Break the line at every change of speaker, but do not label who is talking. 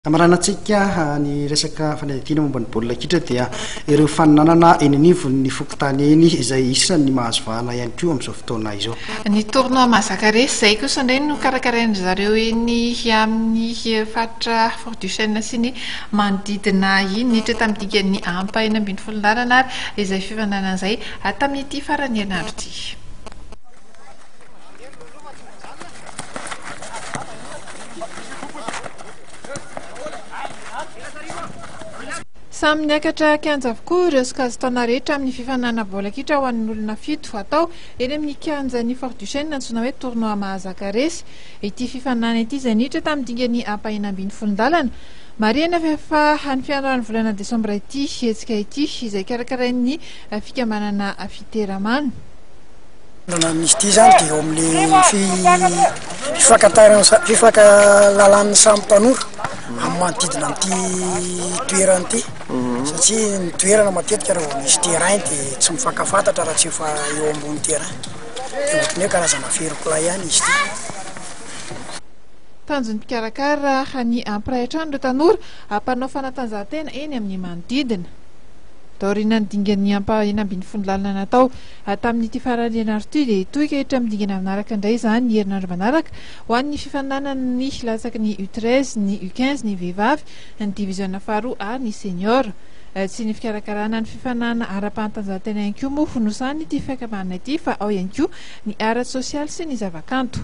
Amaranantsika ny resaka fanaditiana momba ny baolina kitra dia ireo fifaninanana eny anivon'ny fokontany eny izay isan'ny mahazo vahana ihany koa amin'izao fotoana izao.
Ny Tournoi Mahazaka Resy izay kosa indray no karakarain'ny zareo eny amin'ny faritra Fort Duchesne sy ny manodidina iny Niditra tamin'ny dingan'ny ampahefa-dalana ary izay fifaninanana izay tamin'ity faran'ny herinandro ity. Samy niakatra kianja avokoa ireo sikazy taona rehetra amin'ny fifaninanana baolina kitra ho an'ny olona fito hatao eny amin'ny kianjan'i Fort Duchesne antsoina hoe Tournoi Mahazaka Resy. Ity fifaninanana ity izay niditra tamin'ny dingan'ny ampahefa-dalana marihana efa ny fianarany volana desambra ity hetsika ity izay karakarain'ny fikambanana fiteramana.
Misy ity zany dia eo amin'ny fifankalalan'ny samy tanora amin'ny manodidina an'ity toerana ity satria ny toerana matetika raha misy terrain dia tsy mifankafantatra raha tsy efa eo ambony terrain dia ohatran'ny hoe karazana fair-play ihany izy ity.
Tanjon'ny mpikarakara ny ampirahitrany ireo tanora ampanao fanatanjahantena eny amin'ny manodidina. Taorian'ny dingan'ny ampahefa-dalana natao tamin'ity faran'ny herinandro ity dia toika hitra amin'ny dingana manaraka indray izany ny herinandro manaraka ho an'ny fifaninanana ny latsaky ny U13, ny U15 ny vehivavy, ny diviziona faharoa ary ny senior. Tsy ny fikarakarana ny fifaninanana ara-panatanjahantena ihany koa moa fonosany ity fikambanana ity fa ao ihany koa ny ara sosialy sy ny zavakanto.